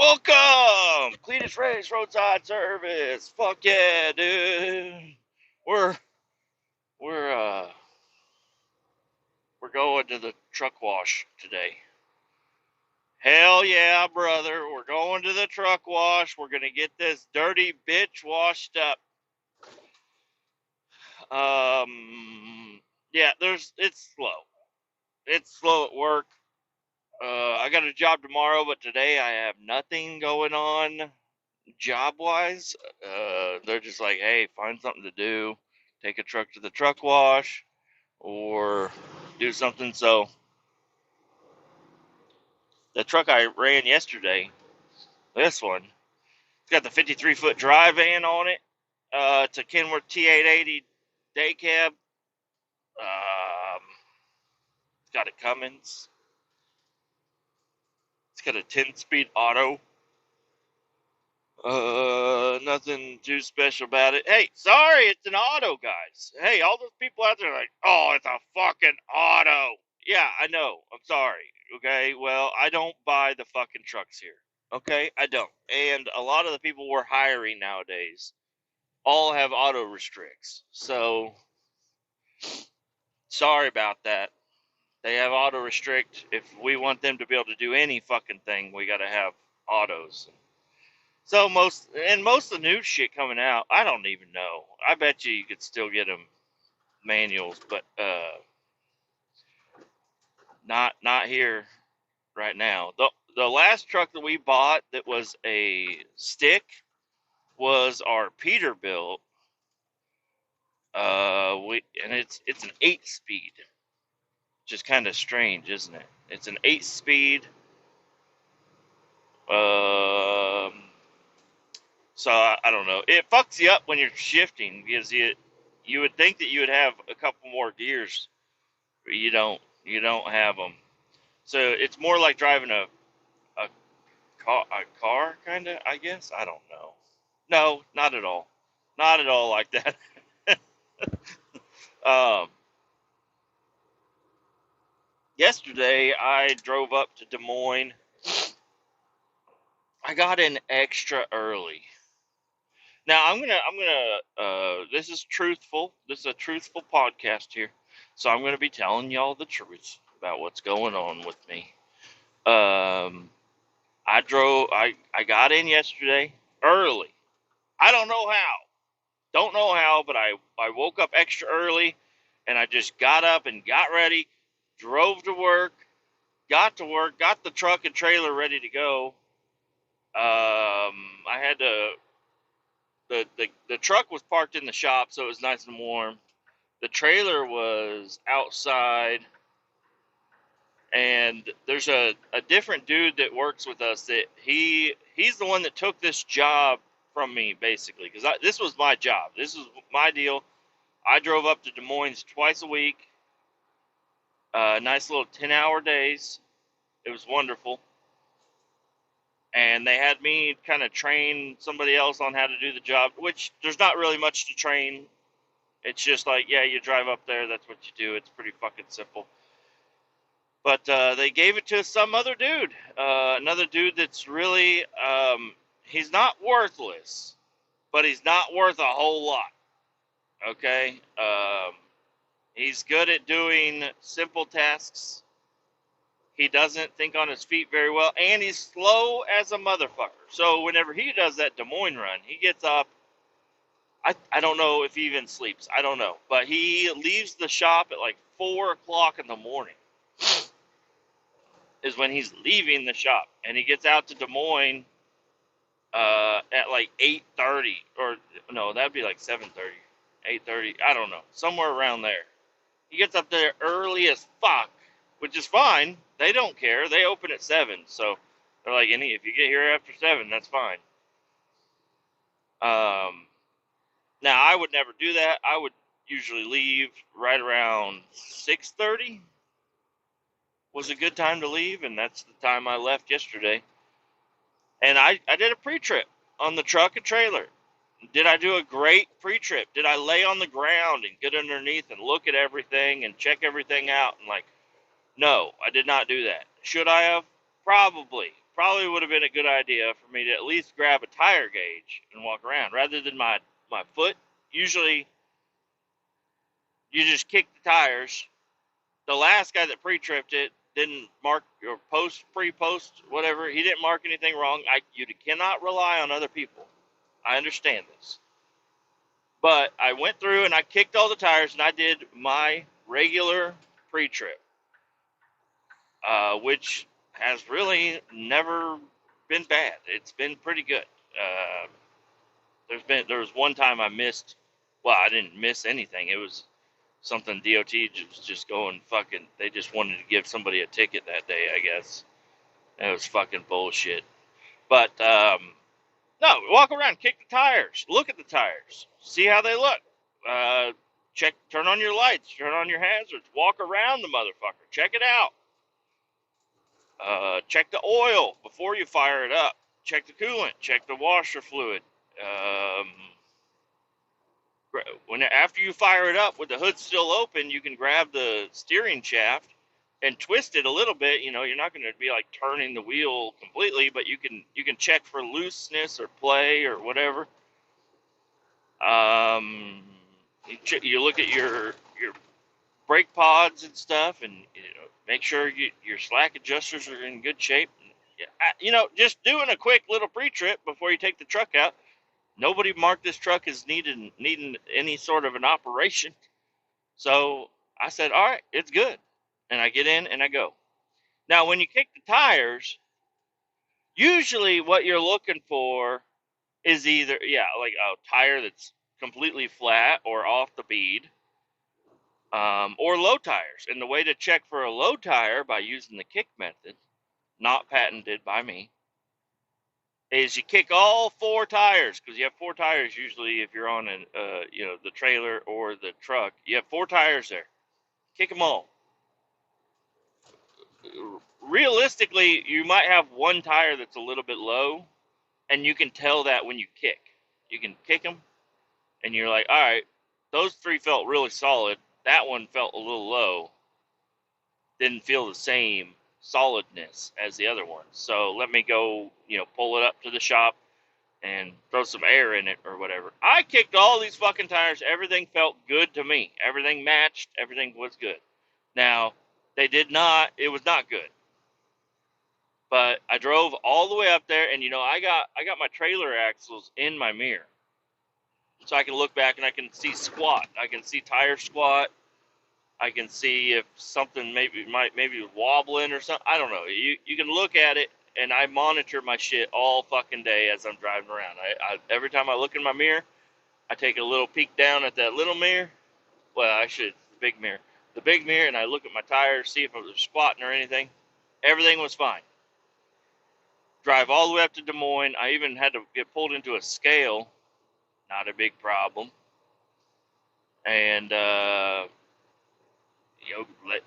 Welcome, Kletus Roadside Service. Fuck yeah, dude. We're we're uh we're going to the truck wash today. Hell yeah, brother. We're going to the truck wash. We're gonna get this dirty bitch washed up. Yeah, it's slow. It's slow at work. I got a job tomorrow, but today I have nothing going on job wise. They're just like, hey, find something to do, take a truck to the truck wash, or do something. So the truck I ran yesterday, this one, it's got the 53-foot dry van on it. It's a Kenworth T880 day cab. It's got a Cummins. It's got a 10-speed auto. Nothing too special about it. Hey, sorry, it's an auto, guys. Hey, all those people out there are like, oh, it's a fucking auto. Yeah, I know. I'm sorry. Okay, well, I don't buy the fucking trucks here. Okay, I don't. And a lot of the people we're hiring nowadays all have auto restricts. So, sorry about that. They have auto restrict. If we want them to be able to do any fucking thing, we got to have autos. So most of the new shit coming out, I don't even know. I bet you could still get them manuals, but not here right now. The last truck that we bought that was a stick was our Peterbilt. It's an 8-speed, which is kind of strange, isn't it? It's an 8-speed. Um, so I don't know. It fucks you up when you're shifting because you would think that you would have a couple more gears, but you don't. You don't have them. So it's more like driving a car, kind of. I guess I don't know. No, not at all. Not at all like that. um, Yesterday I drove up to Des Moines. I got in extra early. Now this is truthful. This is a truthful podcast here. So I'm gonna be telling y'all the truth about what's going on with me. Um I got in yesterday early. I don't know how. Don't know how, but I woke up extra early and I just got up and got ready, drove to work, got to work, got the truck and trailer ready to go. I had to the truck was parked in the shop, so it was nice and warm. The trailer was outside, and there's a different dude that works with us that he's the one that took this job from me, basically, because this was my job. This was my deal. I drove up to Des Moines twice a week. Nice little 10-hour days. It was wonderful. And they had me kind of train somebody else on how to do the job, which there's not really much to train. It's just like, yeah, you drive up there, that's what you do. It's pretty fucking simple. But they gave it to some other dude. Another dude that's really, he's not worthless, but he's not worth a whole lot. Okay? He's good at doing simple tasks. He doesn't think on his feet very well, and he's slow as a motherfucker. So whenever he does that Des Moines run, he gets up. I don't know if he even sleeps. I don't know. But he leaves the shop at like 4 o'clock in the morning is when he's leaving the shop. And he gets out to Des Moines at like 8:30. Or, no, that'd be like 7:30. 8:30. I don't know. Somewhere around there. He gets up there early as fuck, which is fine. They don't care. They open at 7. So they're like, if you get here after 7, that's fine. Now, I would never do that. I would usually leave right around 6:30 was a good time to leave, and that's the time I left yesterday. And I did a pre-trip on the truck and trailer. Did I do a great pre-trip? Did I lay on the ground and get underneath and look at everything and check everything out? And like, no, I did not do that. Should I have? Probably. probably would have been a good idea for me to at least grab a tire gauge and walk around rather than my foot. Usually, you just kick the tires. The last guy that pre-tripped it didn't mark or pre-post, whatever. He didn't mark anything wrong. You cannot rely on other people. I understand this. But I went through and I kicked all the tires and I did my regular pre-trip, which has really never been bad. It's been pretty good. There was one time I missed. Well, I didn't miss anything. It was something DOT was just going fucking. They just wanted to give somebody a ticket that day, I guess. And it was fucking bullshit. But no, walk around, kick the tires, look at the tires, see how they look. Check, turn on your lights, turn on your hazards, walk around the motherfucker, check it out. Check the oil before you fire it up. Check the coolant, check the washer fluid. After you fire it up with the hood still open, you can grab the steering shaft and twist it a little bit. You know, you're not going to be like turning the wheel completely, but you can check for looseness or play or whatever. You look at your brake pods and stuff, and make sure your slack adjusters are in good shape. Just doing a quick little pre-trip before you take the truck out. Nobody marked this truck as needing any sort of an operation. So I said, all right, it's good. And I get in and I go. Now, when you kick the tires, usually what you're looking for is either, like a tire that's completely flat or off the bead, or low tires. And the way to check for a low tire by using the kick method, not patented by me, is you kick all four tires, because you have four tires usually if you're on the trailer or the truck. You have four tires there. Kick them all. Realistically, you might have one tire that's a little bit low, and you can tell that when you kick. You can kick them, and you're like, all right, those three felt really solid. That one felt a little low. Didn't feel the same solidness as the other one. So let me go, pull it up to the shop and throw some air in it or whatever. I kicked all these fucking tires. Everything felt good to me. Everything matched. Everything was good. Now, it was not good. But I drove all the way up there, and I got my trailer axles in my mirror. So I can look back and I can see squat. I can see tire squat. I can see if something maybe wobbling or something. I don't know. You can look at it, and I monitor my shit all fucking day as I'm driving around. Every time I look in my mirror, I take a little peek down at that little mirror. Well, actually, it's the big mirror. The big mirror, and I look at my tires, see if it was squatting or anything. Everything was fine. Drive all the way up to Des Moines. I even had to get pulled into a scale. Not a big problem. And,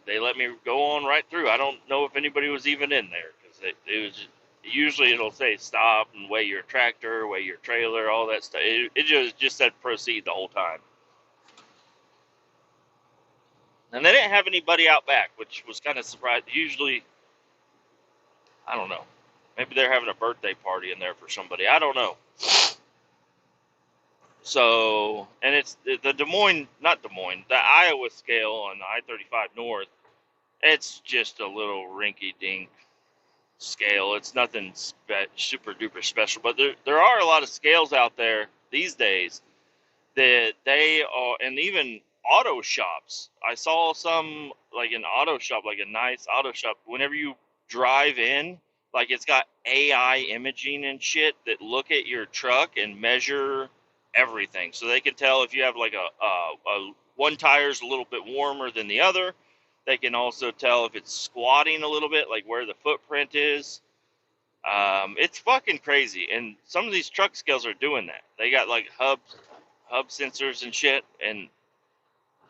they let me go on right through. I don't know if anybody was even in there, because it was usually it'll say stop and weigh your tractor, weigh your trailer, all that stuff. It just said proceed the whole time. And they didn't have anybody out back, which was kind of surprising. Usually, I don't know. Maybe they're having a birthday party in there for somebody. I don't know. So, and it's the the Iowa scale on the I-35 North. It's just a little rinky-dink scale. It's nothing super duper special. But there are a lot of scales out there these days that they are, and even auto shops. I saw some, like an auto shop, like a nice auto shop. Whenever you drive in, like it's got AI imaging and shit that look at your truck and measure everything, so they can tell if you have like a one tire's a little bit warmer than the other. They can also tell if it's squatting a little bit, like where the footprint is. It's fucking crazy, and some of these truck scales are doing that. They got like hub sensors and shit, and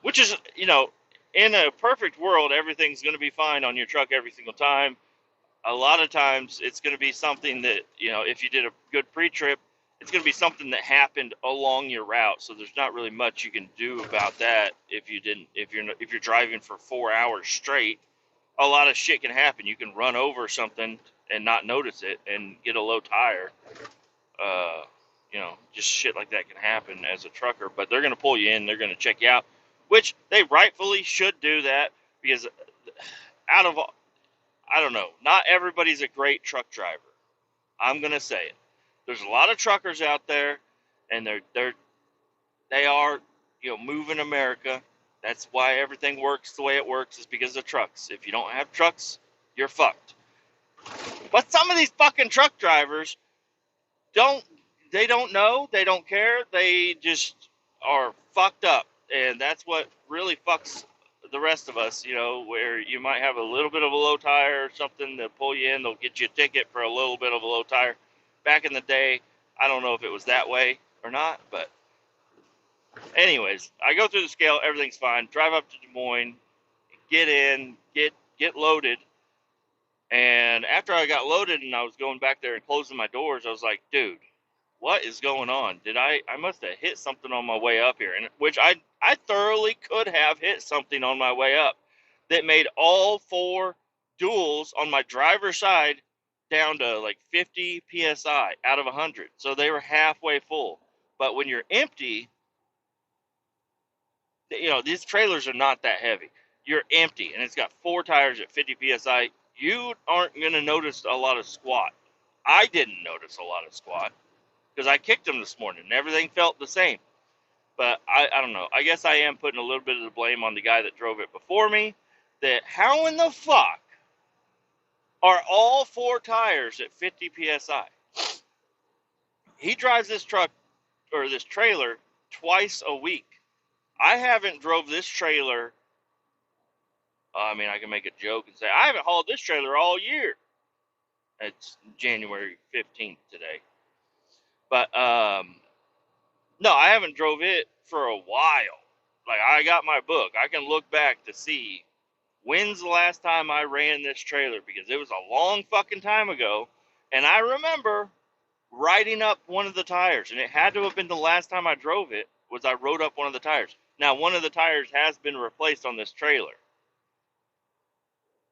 which is, in a perfect world, everything's going to be fine on your truck every single time. A lot of times it's going to be something that, if you did a good pre-trip, it's going to be something that happened along your route. So there's not really much you can do about that if you're driving for 4 hours straight. A lot of shit can happen. You can run over something and not notice it and get a low tire. Just shit like that can happen as a trucker, but they're going to pull you in. They're going to check you out, which they rightfully should do that because out of, I don't know, not everybody's a great truck driver. I'm going to say it. There's a lot of truckers out there, and they are, moving America. That's why everything works the way it works, is because of trucks. If you don't have trucks, you're fucked. But some of these fucking truck drivers don't know, they don't care, they just are fucked up. And that's what really fucks the rest of us, where you might have a little bit of a low tire or something, they'll pull you in, they'll get you a ticket for a little bit of a low tire. Back in the day, I don't know if it was that way or not, but anyways, I go through the scale, everything's fine, drive up to Des Moines, get in, get loaded. And after I got loaded and I was going back there and closing my doors, I was like, dude, what is going on? I must have hit something on my way up here, and which I thoroughly could have hit something on my way up that made all 4 duals on my driver's side down to like 50 psi out of 100. So they were halfway full. But when you're empty, these trailers are not that heavy. You're empty and it's got 4 tires at 50 psi. You aren't going to notice a lot of squat. I didn't notice a lot of squat because I kicked them this morning and everything felt the same. But I don't know. I guess I am putting a little bit of the blame on the guy that drove it before me. That how in the fuck are all 4 tires at 50 psi? He drives this truck or this trailer twice a week. I haven't drove this trailer. I mean, I can make a joke and say I haven't hauled this trailer all year. It's January 15th today. But no, I haven't drove it for a while. Like, I got my book. I can look back to see when's the last time I ran this trailer, because it was a long fucking time ago. And I remember riding up one of the tires, and it had to have been the last time I drove it, was I rode up one of the tires. Now, one of the tires has been replaced on this trailer.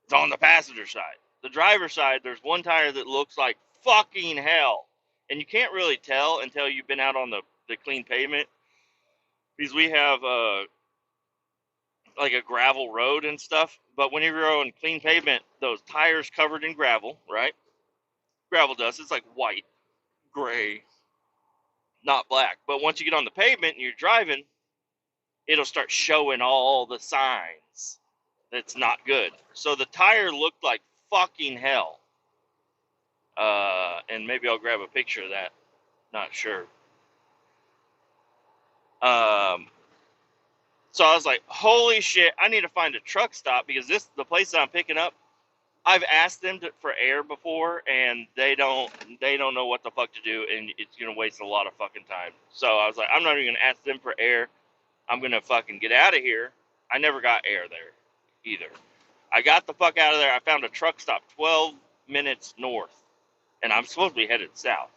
It's on the passenger side. The driver's side, there's one tire that looks like fucking hell. And you can't really tell until you've been out on the clean pavement, because we have like a gravel road and stuff. But when you're on clean pavement, those tires covered in gravel, right? Gravel dust. It's like white, gray, not black. But once you get on the pavement and you're driving, it'll start showing all the signs. That's not good. So the tire looked like fucking hell. And maybe I'll grab a picture of that. Not sure. So I was like, holy shit, I need to find a truck stop, because the place that I'm picking up, I've asked them for air before, and they don't know what the fuck to do, and it's going to waste a lot of fucking time. So I was like, I'm not even going to ask them for air. I'm going to fucking get out of here. I never got air there either. I got the fuck out of there. I found a truck stop 12 minutes north, and I'm supposed to be headed south.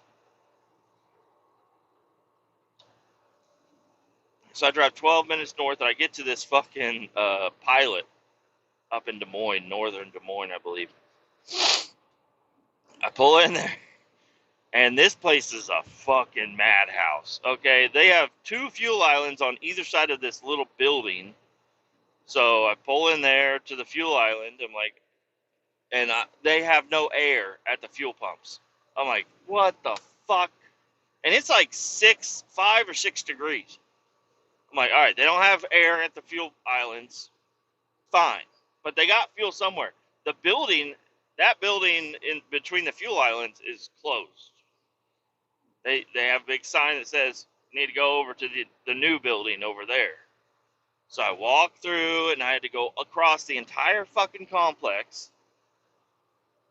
So I drive 12 minutes north, and I get to this fucking pilot up in Des Moines, northern Des Moines, I believe. I pull in there, and this place is a fucking madhouse. Okay, they have 2 fuel islands on either side of this little building. So I pull in there to the fuel island. I'm like, and they have no air at the fuel pumps. I'm like, what the fuck? And it's like 5 or 6 degrees. I'm like, all right, they don't have air at the fuel islands. Fine. But they got fuel somewhere. That building in between the fuel islands is closed. They have a big sign that says, you need to go over to the new building over there. So I walked through, and I had to go across the entire fucking complex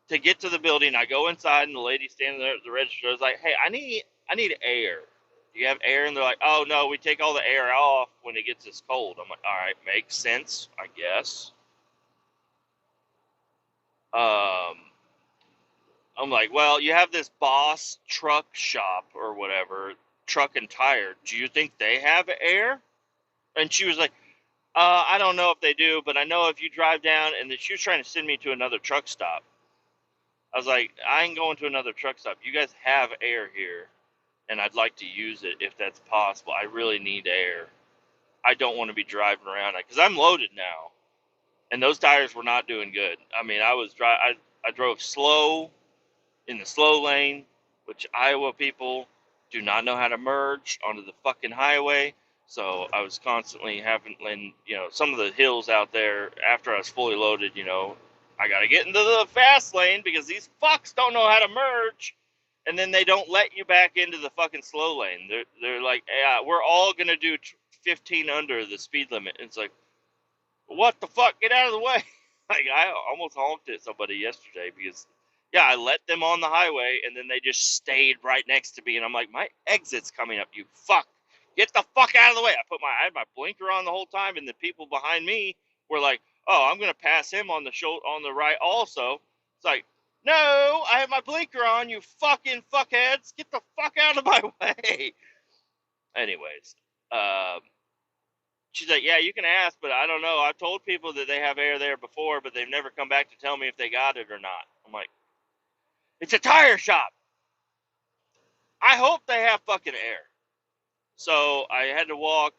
to get to the building. I go inside, and the lady standing there at the register is like, hey, I need air. Do you have air? And they're like, oh, no, we take all the air off when it gets this cold. I'm like, all right, makes sense, I guess. I'm like, well, you have this Boss truck shop or whatever, truck and tire. Do you think they have air? And she was like, I don't know if they do, but I know if you drive down, and she was trying to send me to another truck stop. I was like, I ain't going to another truck stop. You guys have air here, and I'd like to use it if that's possible. I really need air. I don't want to be driving around because I'm loaded now, and those tires were not doing good. I mean, I drove slow in the slow lane, which Iowa people do not know how to merge onto the fucking highway. So I was constantly having, some of the hills out there after I was fully loaded, I got to get into the fast lane because these fucks don't know how to merge. And then they don't let you back into the fucking slow lane. They're like, yeah, we're all going to do 15 under the speed limit. It's like, what the fuck? Get out of the way. Like, I almost honked at somebody yesterday because, yeah, I let them on the highway, and then they just stayed right next to me, and I'm like, my exit's coming up, you fuck. Get the fuck out of the way. I had my blinker on the whole time, and the people behind me were like, oh, I'm going to pass him on the right also. It's like, no, I have my blinker on, you fucking fuckheads. Get the fuck out of my way. Anyways, she's like, yeah, you can ask, but I don't know. I've told people that they have air there before, but they've never come back to tell me if they got it or not. I'm like, it's a tire shop. I hope they have fucking air. So I had to walk.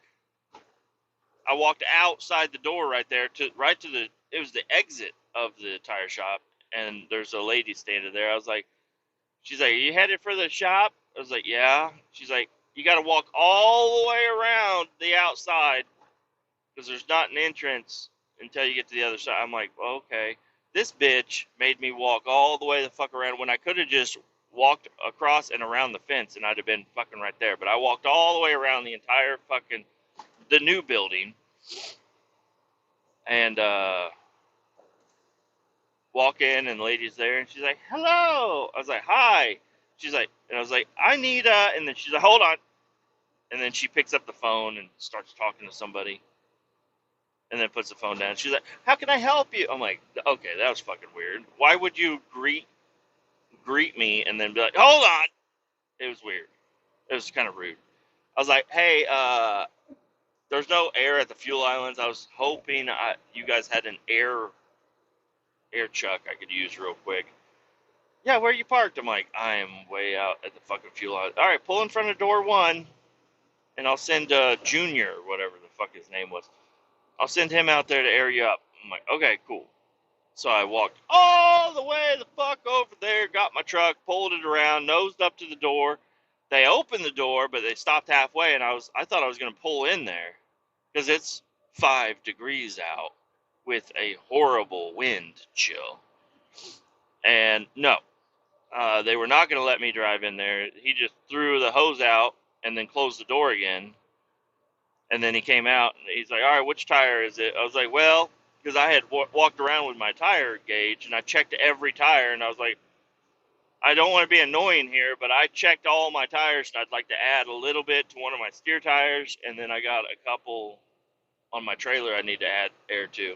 I walked outside the door right there it was the exit of the tire shop, and there's a lady standing there. I was like, she's like, are you headed for the shop? I was like, yeah. She's like, you got to walk all the way around the outside because there's not an entrance until you get to the other side. I'm like, well, okay. This bitch made me walk all the way the fuck around when I could have just walked across and around the fence and I'd have been fucking right there. But I walked all the way around the entire the new building and walk in, and the lady's there, and she's like, hello. I was like, hi. She's like, and I was like, I need and then she's like, hold on. And then she picks up the phone and starts talking to somebody. And then puts the phone down. She's like, how can I help you? I'm like, okay, that was fucking weird. Why would you greet me and then be like, hold on? It was weird. It was kind of rude. I was like, hey, there's no air at the fuel islands. I was hoping you guys had an air chuck I could use real quick. Yeah, where are you parked? I'm like, I am way out at the fucking fuel island. All right, pull in front of door 1, and I'll send Junior, or whatever the fuck his name was. I'll send him out there to air you up. I'm like, okay, cool. So I walked all the way the fuck over there, got my truck, pulled it around, nosed up to the door. They opened the door, but they stopped halfway, and I thought I was going to pull in there because it's 5 degrees out with a horrible wind chill. And no, they were not going to let me drive in there. He just threw the hose out and then closed the door again. And then he came out, and he's like, all right, which tire is it? I was like, well, because I had walked around with my tire gauge, and I checked every tire, and I was like, I don't want to be annoying here, but I checked all my tires, and I'd like to add a little bit to one of my steer tires, and then I got a couple on my trailer I need to add air to.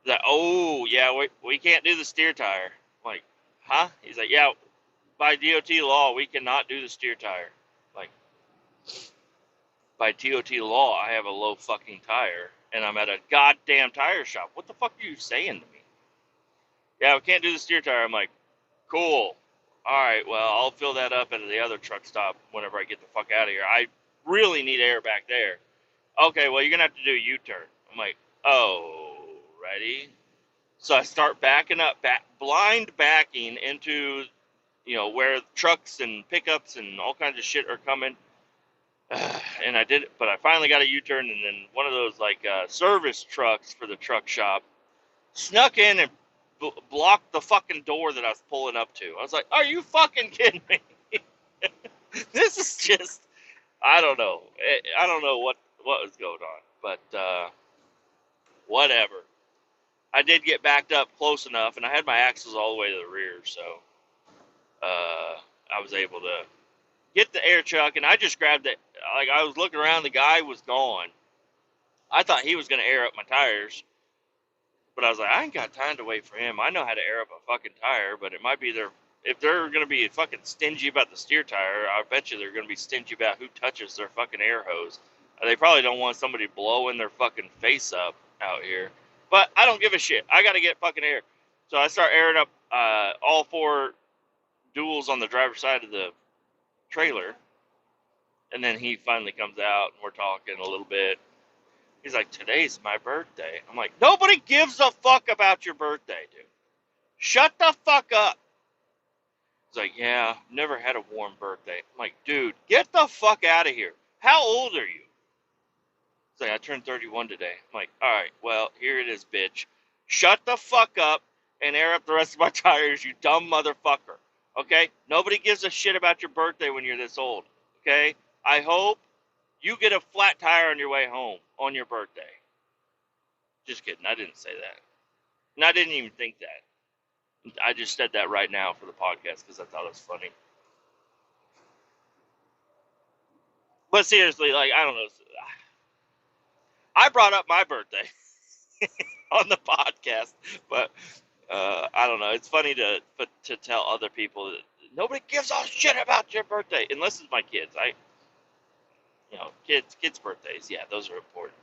Like, oh, yeah, we can't do the steer tire. I'm like, huh? He's like, yeah, by DOT law, we cannot do the steer tire. Like, by DOT law, I have a low fucking tire, and I'm at a goddamn tire shop. What the fuck are you saying to me? Yeah, we can't do the steer tire. I'm like, cool. All right, well, I'll fill that up at the other truck stop whenever I get the fuck out of here. I really need air back there. Okay, well, you're going to have to do a U-turn. I'm like, oh, righty. So I start backing up, blind backing into, where trucks and pickups and all kinds of shit are coming. And I did it, but I finally got a U-turn, and then one of those service trucks for the truck shop snuck in and blocked the fucking door that I was pulling up to. I was like, are you fucking kidding me? This is just, I don't know. I don't know what was going on, but whatever. I did get backed up close enough, and I had my axles all the way to the rear, so I was able to get the air chuck, and I just grabbed it. Like, I was looking around, the guy was gone. I thought he was going to air up my tires, but I was like, I ain't got time to wait for him. I know how to air up a fucking tire, but it might be if they're going to be fucking stingy about the steer tire, I bet you they're going to be stingy about who touches their fucking air hose. They probably don't want somebody blowing their fucking face up out here, but I don't give a shit. I got to get fucking air. So I start airing up all 4 duals on the driver's side of the trailer, and then he finally comes out, and we're talking a little bit. He's like, today's my birthday. I'm like, nobody gives a fuck about your birthday, dude. Shut the fuck up. He's like, yeah, never had a warm birthday. I'm like, dude, get the fuck out of here. How old are you? He's like, I turned 31 today. I'm like, all right, well, here it is, bitch. Shut the fuck up and air up the rest of my tires, you dumb motherfucker. Okay? Nobody gives a shit about your birthday when you're this old. Okay? I hope you get a flat tire on your way home on your birthday. Just kidding. I didn't say that. And I didn't even think that. I just said that right now for the podcast because I thought it was funny. But seriously, like, I don't know. I brought up my birthday on the podcast, but I don't know. It's funny to tell other people that nobody gives a shit about your birthday unless it's my kids. Kids' birthdays, yeah, those are important.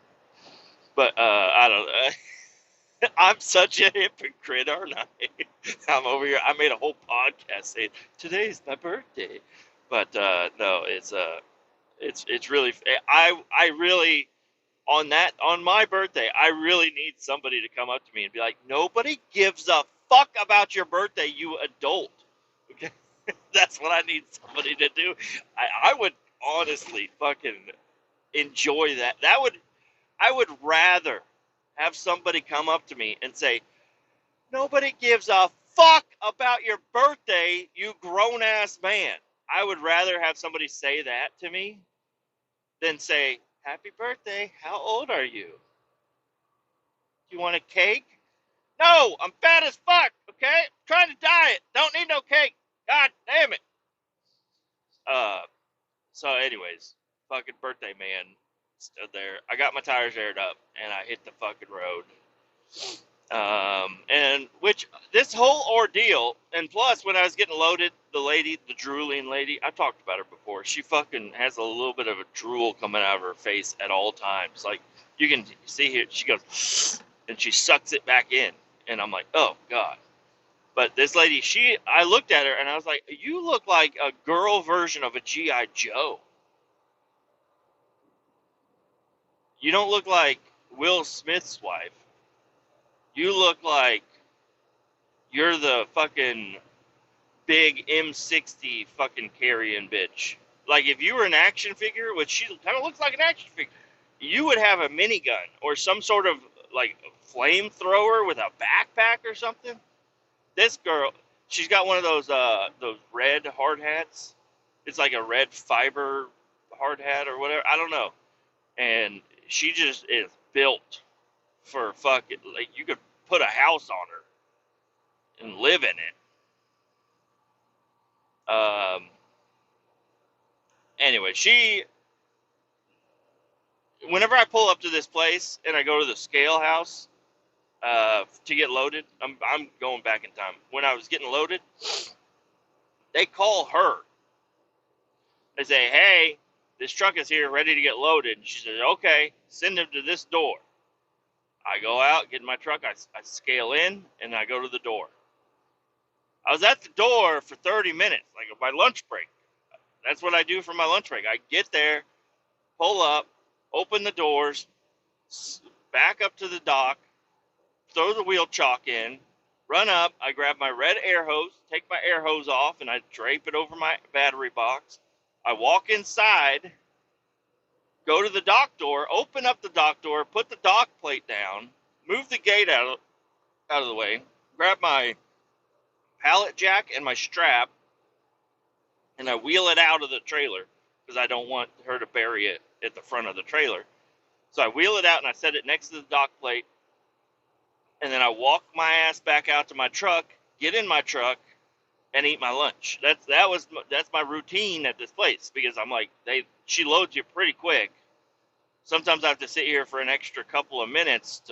But I don't know. I'm such a hypocrite, aren't I? I'm over here. I made a whole podcast saying today's my birthday, but no, it's really. I really. On my birthday, I really need somebody to come up to me and be like, nobody gives a fuck about your birthday, you adult. Okay? That's what I need somebody to do. I would honestly fucking enjoy that. I would rather have somebody come up to me and say, nobody gives a fuck about your birthday, you grown-ass man. I would rather have somebody say that to me than say, happy birthday, how old are you? Do you want a cake? No, I'm fat as fuck, okay? I'm trying to diet. Don't need no cake. God damn it. So anyways, fucking birthday man stood there. I got my tires aired up, and I hit the fucking road. And which, this whole ordeal, and plus when I was getting loaded, the drooling lady, I talked about her before. She fucking has a little bit of a drool coming out of her face at all times. Like, you can see here, she goes, and she sucks it back in. And I'm like, oh, God. But this lady, I looked at her, and I was like, you look like a girl version of a G.I. Joe. You don't look like Will Smith's wife. You look like you're the fucking big M60 fucking carrying bitch. Like, if you were an action figure, which she kind of looks like an action figure, you would have a minigun or some sort of, like, flamethrower with a backpack or something. This girl, she's got one of those red hard hats. It's like a red fiber hard hat or whatever. I don't know. And she just is built for fucking, like, you could put a house on her and live in it. Anyway, whenever I pull up to this place and I go to the scale house to get loaded, I'm going back in time. When I was getting loaded, they call her. They say, hey, this truck is here ready to get loaded. And she says, okay, send them to this door. I go out, get in my truck, I scale in, and I go to the door. I was at the door for 30 minutes, like my lunch break. That's what I do for my lunch break. I get there, pull up, open the doors, back up to the dock, throw the wheel chalk in, run up, I grab my red air hose, take my air hose off, and I drape it over my battery box. I walk inside, go to the dock door, open up the dock door, put the dock plate down, move the gate out of the way, grab my pallet jack and my strap, and I wheel it out of the trailer because I don't want her to bury it at the front of the trailer. So I wheel it out and I set it next to the dock plate, and then I walk my ass back out to my truck, get in my truck, and eat my lunch. That's my routine at this place because I'm like, she loads you pretty quick. Sometimes I have to sit here for an extra couple of minutes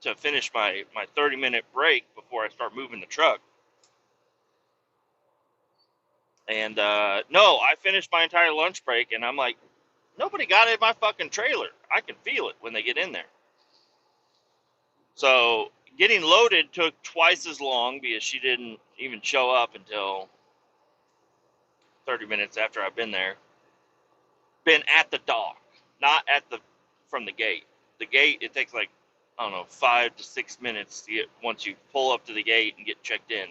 to finish my 30-minute break before I start moving the truck. And no, I finished my entire lunch break, and I'm like, nobody got in my fucking trailer. I can feel it when they get in there. So getting loaded took twice as long because she didn't even show up until 30 minutes after I've been there. Been at the dock, not at the from the gate. The gate, it takes like, I don't know, 5 to 6 minutes to get once you pull up to the gate and get checked in.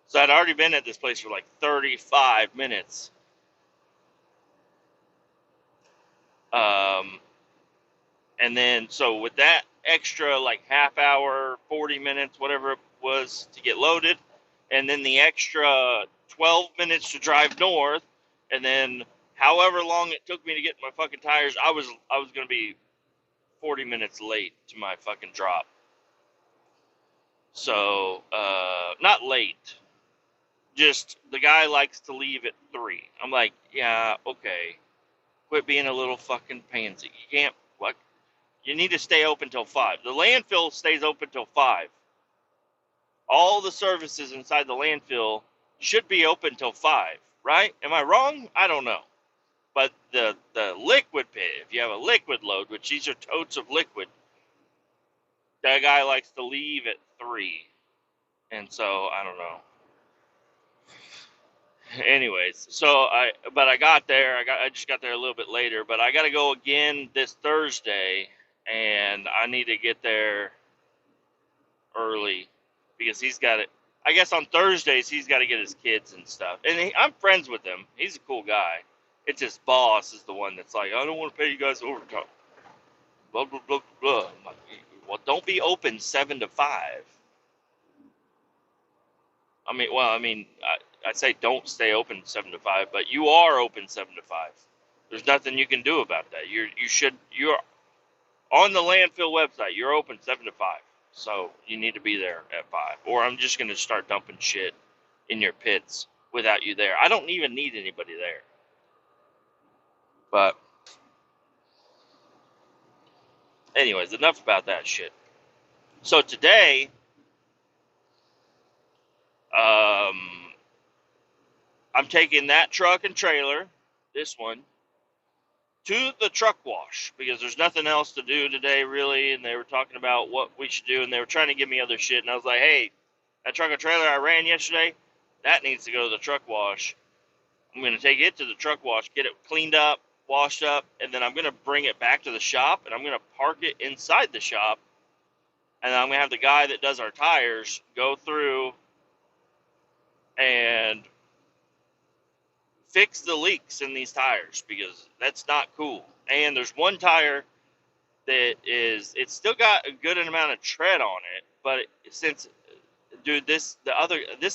So I'd already been at this place for like 35 minutes. And then, so with that extra like half hour, 40 minutes, whatever it was to get loaded, and then the extra 12 minutes to drive north, and then however long it took me to get my fucking tires, I was going to be 40 minutes late to my fucking drop. So, not late. Just the guy likes to leave at 3. I'm like, yeah, okay. Quit being a little fucking pansy. You can't, what? You need to stay open till 5. The landfill stays open till 5. All the services inside the landfill should be open till 5, right? Am I wrong? I don't know. But the liquid pit, if you have a liquid load, which these are totes of liquid, that guy likes to leave at 3. And so, I don't know. Anyways, so I got there. I just got there a little bit later, but I got to go again this Thursday, and I need to get there early because he's got it. I guess on Thursdays he's got to get his kids and stuff, and I'm friends with him. He's a cool guy. It's his boss is the one that's like, I don't want to pay you guys overtime. Blah blah blah blah. I'm like, well, don't be open 7 to 5. I say don't stay open 7 to 5, but you are open 7 to 5. There's nothing you can do about that. You're on the landfill website. You're open 7 to 5, so you need to be there at 5. Or I'm just gonna start dumping shit in your pits without you there. I don't even need anybody there. But anyways, enough about that shit. So today, I'm taking that truck and trailer, this one, to the truck wash because there's nothing else to do today really, and they were talking about what we should do, and they were trying to give me other shit, and I was like, hey, that truck and trailer I ran yesterday, that needs to go to the truck wash. I'm going to take it to the truck wash, get it cleaned up, washed up, and then I'm going to bring it back to the shop, and I'm going to park it inside the shop, and I'm going to have the guy that does our tires go through and fix the leaks in these tires because that's not cool. And there's one tire that it's still got a good amount of tread on it, but this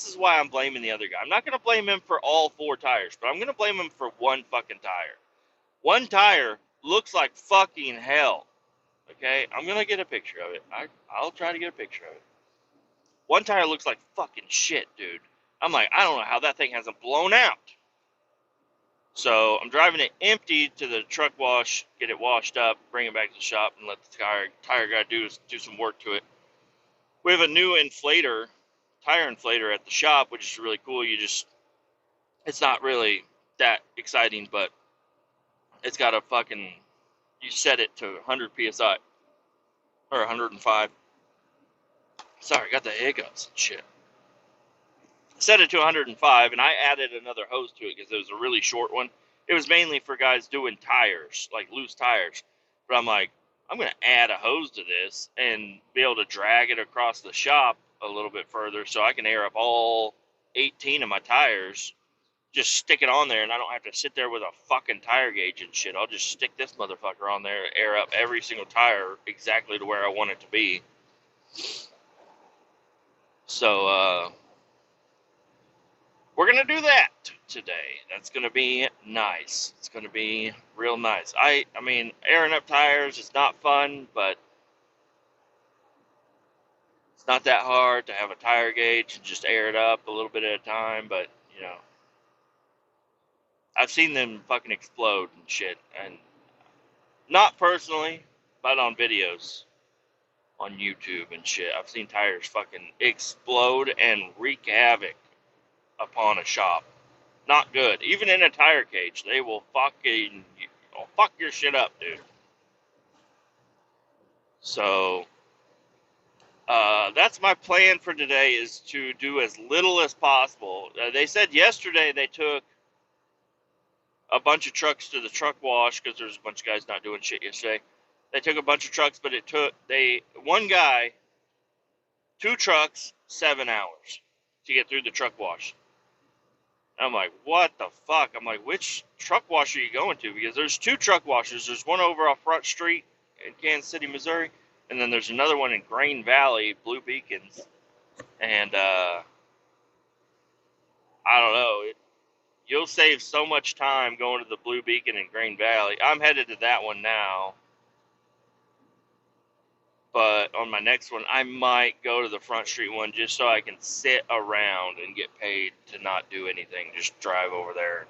is why I'm blaming the other guy. I'm not going to blame him for all 4 tires, but I'm going to blame him for one fucking tire. One tire looks like fucking hell. Okay, I'm going to get a picture of it. I'll try to get a picture of it. One tire looks like fucking shit, dude. I'm like, I don't know how that thing hasn't blown out. So I'm driving it empty to the truck wash, get it washed up, bring it back to the shop, and let the tire guy do some work to it. We have a new tire inflator at the shop, which is really cool. It's not really that exciting, but it's got you set it to 100 PSI, or 105. Sorry, I got the hiccups and shit. Set it to 105, and I added another hose to it because it was a really short one. It was mainly for guys doing tires, like loose tires. But I'm like, I'm going to add a hose to this and be able to drag it across the shop a little bit further so I can air up all 18 of my tires. Just stick it on there, and I don't have to sit there with a fucking tire gauge and shit. I'll just stick this motherfucker on there, air up every single tire exactly to where I want it to be. So, we're going to do that today. That's going to be nice. It's going to be real nice. I mean, airing up tires is not fun, but it's not that hard to have a tire gauge and just air it up a little bit at a time. But, you know, I've seen them fucking explode and shit. And not personally, but on videos on YouTube and shit. I've seen tires fucking explode and wreak havoc upon a shop. Not good. Even in a tire cage, they will fuck your shit up, dude. So, That's my plan for today, is to do as little as possible. They said yesterday they took a bunch of trucks to the truck wash because there's a bunch of guys not doing shit yesterday. They took a bunch of trucks, but it took one guy, 2 trucks, 7 hours to get through the truck wash. I'm like, what the fuck? I'm like, which truck wash are you going to? Because there's 2 truck washes. There's one over off Front Street in Kansas City, Missouri, and then there's another one in Grain Valley, Blue Beacons. And I don't know. You'll save so much time going to the Blue Beacon in Grain Valley. I'm headed to that one now. But on my next one, I might go to the Front Street one just so I can sit around and get paid to not do anything. Just drive over there and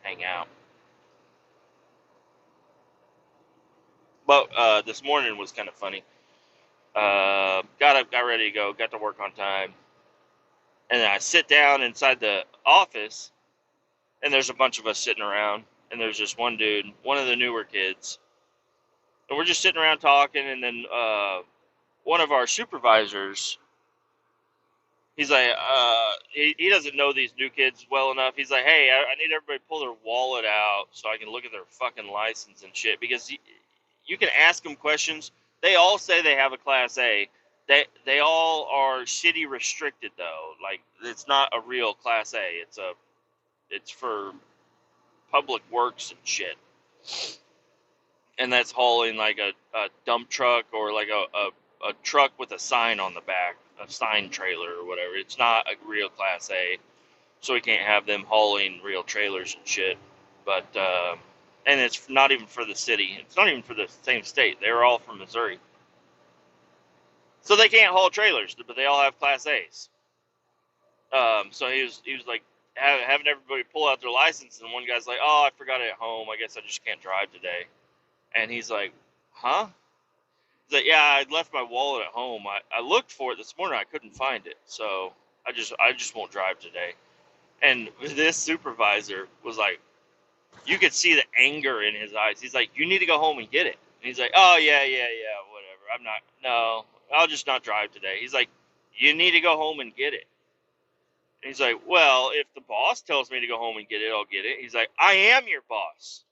hang out. But this morning was kind of funny. Got up, got ready to go, got to work on time. And then I sit down inside the office, and there's a bunch of us sitting around. And there's just one dude, one of the newer kids. And we're just sitting around talking, and then one of our supervisors, he's like, he doesn't know these new kids well enough. He's like, hey, I need everybody to pull their wallet out so I can look at their fucking license and shit. Because you can ask them questions. They all say they have a Class A. They all are city restricted though. Like, it's not a real Class A. It's for public works and shit. And that's hauling like a dump truck or like a truck with a sign on the back, a sign trailer or whatever. It's not a real Class A, so we can't have them hauling real trailers and shit. But and it's not even for the city. It's not even for the same state. They're all from Missouri, so they can't haul trailers, but they all have Class A's. So he was like having everybody pull out their license, and one guy's like, "Oh, I forgot it at home. I guess I just can't drive today." And he's like, "Huh?" He's like, "Yeah, I left my wallet at home. I looked for it this morning. I couldn't find it. So I just won't drive today." And this supervisor was like, you could see the anger in his eyes. He's like, "You need to go home and get it." And he's like, "Oh, yeah, whatever. I'll just not drive today." He's like, "You need to go home and get it." And he's like, "Well, if the boss tells me to go home and get it, I'll get it." He's like, "I am your boss.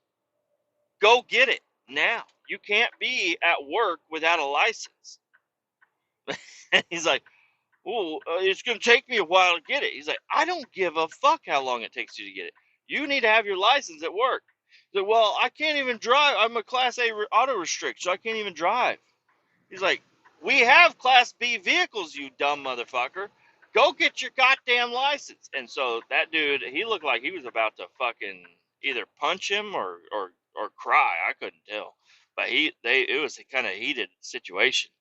Go get it now. You can't be at work without a license." And he's like, "Oh, it's going to take me a while to get it." He's like, "I don't give a fuck how long it takes you to get it. You need to have your license at work." He's like, "Well, I can't even drive. I'm a Class A auto restrict, so I can't even drive." He's like, "We have Class B vehicles, you dumb motherfucker. Go get your goddamn license." And so that dude, he looked like he was about to fucking either punch him or cry. I couldn't tell. But it was a kind of heated situation.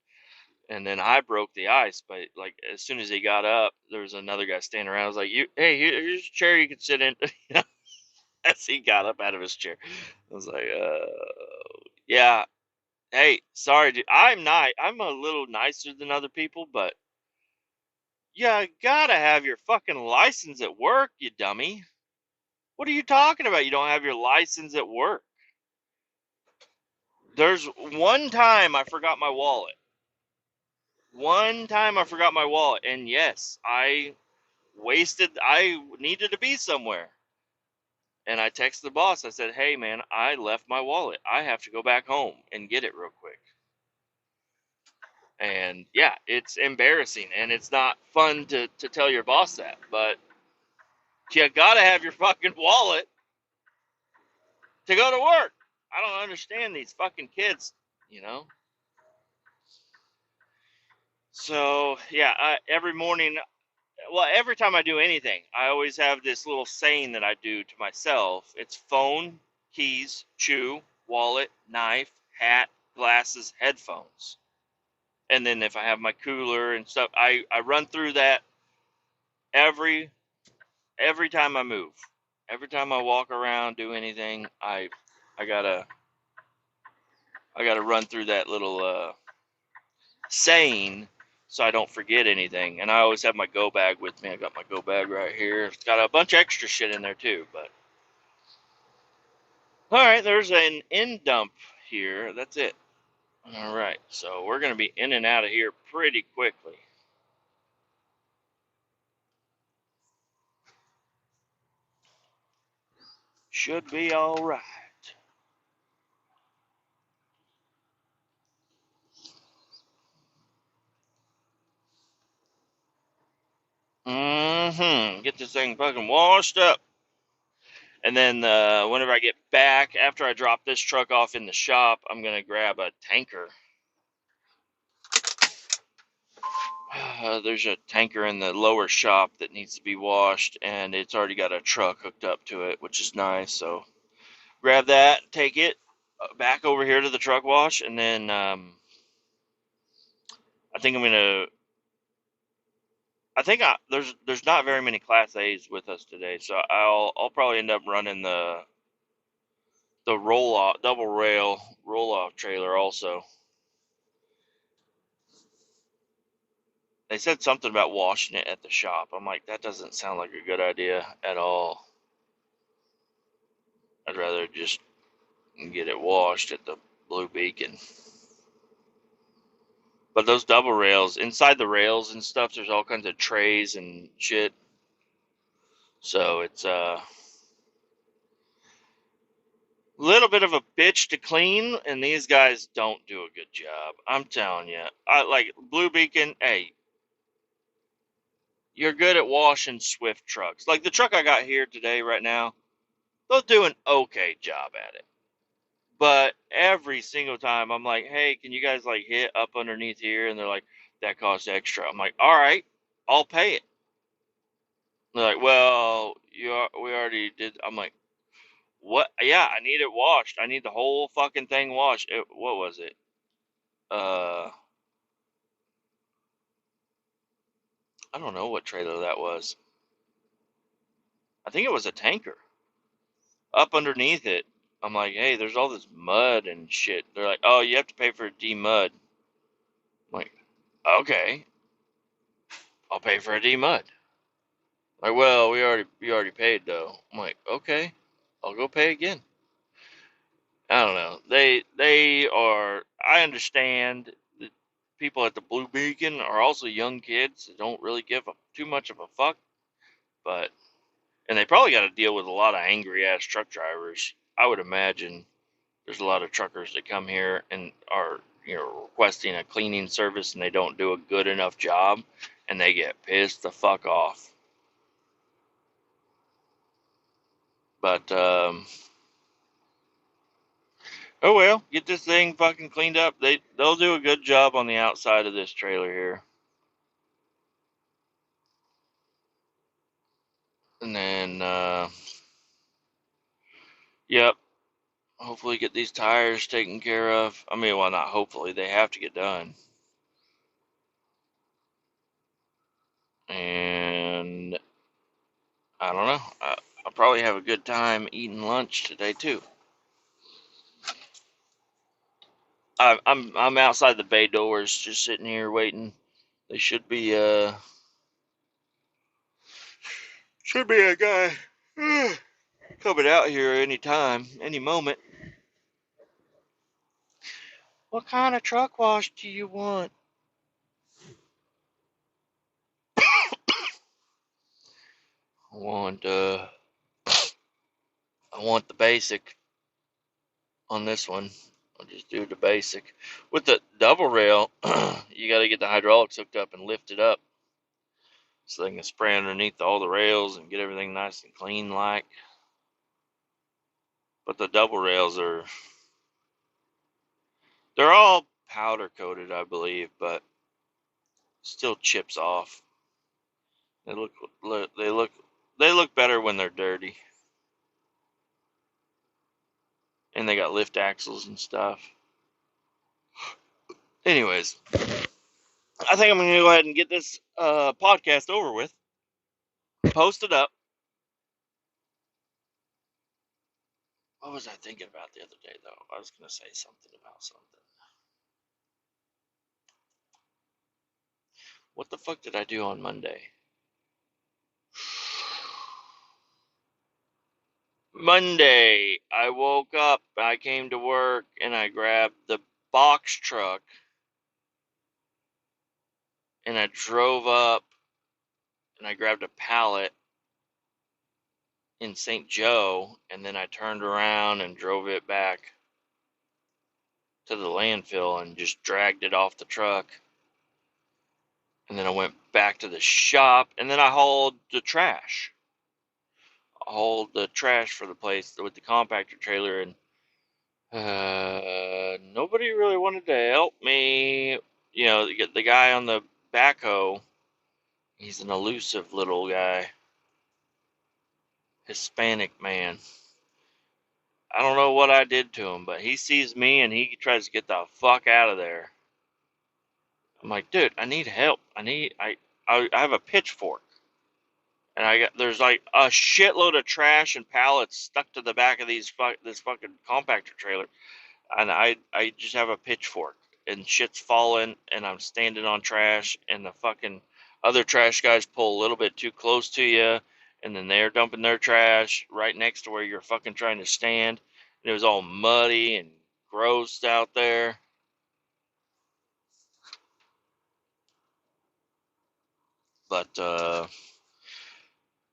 And then I broke the ice, but like as soon as he got up, there was another guy standing around. I was like, "Hey, here's a chair you can sit in." As he got up out of his chair, I was like, yeah, hey, sorry, dude. I'm a little nicer than other people, but you gotta have your fucking license at work, you dummy. What are you talking about? You don't have your license at work. There's one time I forgot my wallet. One time I forgot my wallet, and yes, I needed to be somewhere. And I texted the boss. I said, "Hey, man, I left my wallet. I have to go back home and get it real quick." And yeah, it's embarrassing, and it's not fun to tell your boss that, but you gotta have your fucking wallet to go to work. I don't understand these fucking kids, you know? So yeah, every morning, well, every time I do anything, I always have this little saying that I do to myself. It's phone, keys, shoe, wallet, knife, hat, glasses, headphones. And then if I have my cooler and stuff, I run through that every time I move. Every time I walk around, do anything, I gotta run through that little saying so I don't forget anything. And I always have my go bag with me. I got my go bag right here. It's got a bunch of extra shit in there too. But all right, there's an end dump here. That's it. All right, so we're going to be in and out of here pretty quickly. Should be all right. Get this thing fucking washed up. And then whenever I get back, after I drop this truck off in the shop, I'm going to grab a tanker. There's a tanker in the lower shop that needs to be washed, and it's already got a truck hooked up to it, which is nice. So grab that, take it back over here to the truck wash, and then I think I'm going to there's not very many Class A's with us today, so I'll probably end up running the roll off double rail roll off trailer also. They said something about washing it at the shop. I'm like, that doesn't sound like a good idea at all. I'd rather just get it washed at the Blue Beacon. But those double rails, inside the rails and stuff, there's all kinds of trays and shit. So it's little bit of a bitch to clean, and these guys don't do a good job. I'm telling you. I like Blue Beacon. Hey, you're good at washing Swift trucks. Like the truck I got here today, right now, they'll do an okay job at it. But every single time, I'm like, hey, can you guys like hit up underneath here? And they're like, that costs extra. I'm like, all right, I'll pay it. They're like, well, we already did. I'm like, what? Yeah, I need it washed. I need the whole fucking thing washed. What was it? Uh, I don't know what trailer that was. I think it was a tanker. Up underneath it, I'm like, hey, there's all this mud and shit. They're like, oh, you have to pay for a D-mud. I'm like, okay, I'll pay for a D-mud. Like, well, we already paid though. I'm like, okay, I'll go pay again. I don't know. They are. I understand that people at the Blue Beacon are also young kids that don't really give too much of a fuck, but and they probably got to deal with a lot of angry ass truck drivers. I would imagine there's a lot of truckers that come here and are requesting a cleaning service and they don't do a good enough job and they get pissed the fuck off. But oh well, get this thing fucking cleaned up. They'll do a good job on the outside of this trailer here. And then yep, hopefully get these tires taken care of. I mean, well, not hopefully, they have to get done. And I don't know. I'll probably have a good time eating lunch today too. I'm outside the bay doors, just sitting here waiting. They should be a guy coming out here any time, any moment. What kind of truck wash do you want? I want the basic on this one. I'll just do the basic. With the double rail, you got to get the hydraulics hooked up and lift it up so they can spray underneath all the rails and get everything nice and clean like. But the double rails they're all powder coated, I believe, but still chips off. They look better when they're dirty. And they got lift axles and stuff. Anyways, I think I'm going to go ahead and get this podcast over with. Post it up. What was I thinking about the other day, though? I was going to say something about something. What the fuck did I do on Monday? Monday, I woke up, I came to work, and I grabbed the box truck, and I drove up, and I grabbed a pallet in St. Joe, and then I turned around and drove it back to the landfill and just dragged it off the truck. And then I went back to the shop, and then I hauled the trash. I hauled the trash for the place with the compactor trailer, and nobody really wanted to help me. You know, the guy on the backhoe, he's an elusive little guy, Hispanic man. I don't know what I did to him, but he sees me and he tries to get the fuck out of there. I'm like, dude, I need help. I have a pitchfork, and there's like a shitload of trash and pallets stuck to the back of this fucking compactor trailer, and I just have a pitchfork, and shit's falling, and I'm standing on trash, and the fucking other trash guys pull a little bit too close to you, and then they're dumping their trash right next to where you're fucking trying to stand, and it was all muddy and gross out there. But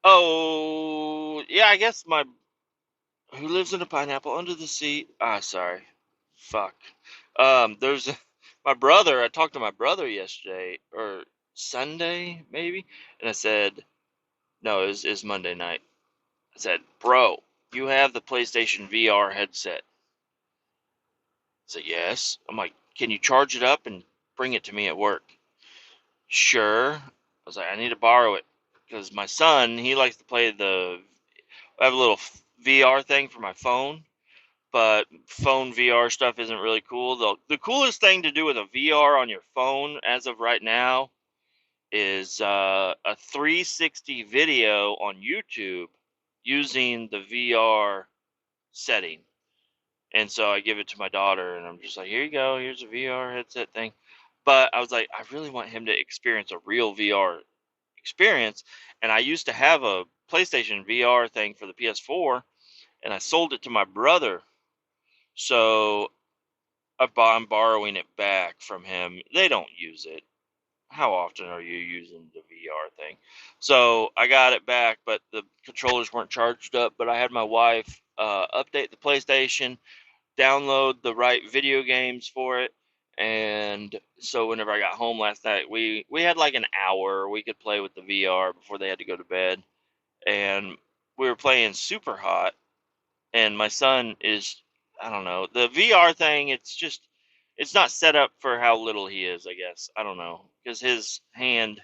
oh yeah, I guess my who lives in a pineapple under the sea. Sorry, fuck. There's my brother. I talked to my brother yesterday or Sunday maybe, and I said no, it's Monday night. I said, bro, you have the PlayStation VR headset. He said yes. I'm like, can you charge it up and bring it to me at work? Sure. I was like, I need to borrow it because my son, he likes to play I have a little VR thing for my phone, but phone VR stuff isn't really cool. The coolest thing to do with a VR on your phone as of right now is a 360 video on YouTube using the VR setting. And so I give it to my daughter, and I'm just like, here you go, here's a VR headset thing. But I was like, I really want him to experience a real VR experience. And I used to have a PlayStation VR thing for the PS4, and I sold it to my brother. So I'm borrowing it back from him. They don't use it. How often are you using the VR thing? So I got it back, but the controllers weren't charged up. But I had my wife update the PlayStation, download the right video games for it, and so whenever I got home last night, we had like an hour we could play with the VR before they had to go to bed, and we were playing Super Hot, and my son is, I don't know, the VR thing, it's not set up for how little he is, I guess. I don't know, because his hand,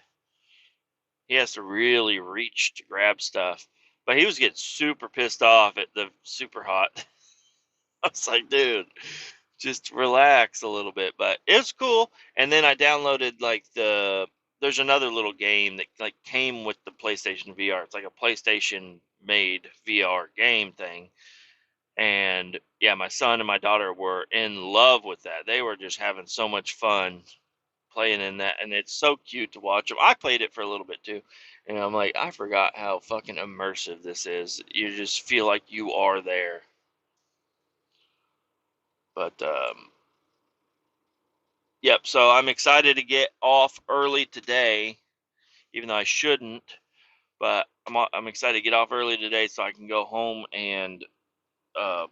he has to really reach to grab stuff, but he was getting super pissed off at the Super Hot. I was like, dude, just relax a little bit. But it's cool. And then I downloaded like there's another little game that like came with the PlayStation VR. It's like a PlayStation made VR game thing. And yeah, my son and my daughter were in love with that. They were just having so much fun playing in that, and it's so cute to watch them. I played it for a little bit too, and I'm like, I forgot how fucking immersive this is. You just feel like you are there. But yep, so I'm excited to get off early today, even though I shouldn't, but I'm excited to get off early today so I can go home and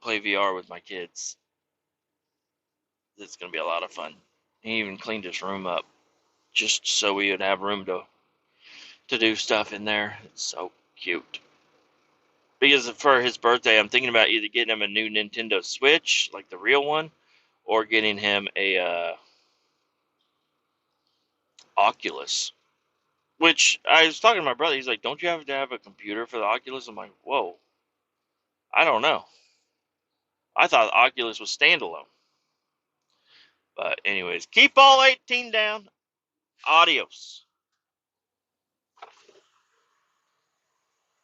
play VR with my kids. It's going to be a lot of fun. He even cleaned his room up just so we would have room to do stuff in there. It's so cute. Because for his birthday, I'm thinking about either getting him a new Nintendo Switch, like the real one, or getting him a Oculus. Which I was talking to my brother. He's like, "Don't you have to have a computer for the Oculus?" I'm like, "Whoa, I don't know. I thought the Oculus was standalone." But anyways, keep all 18 down. Adios.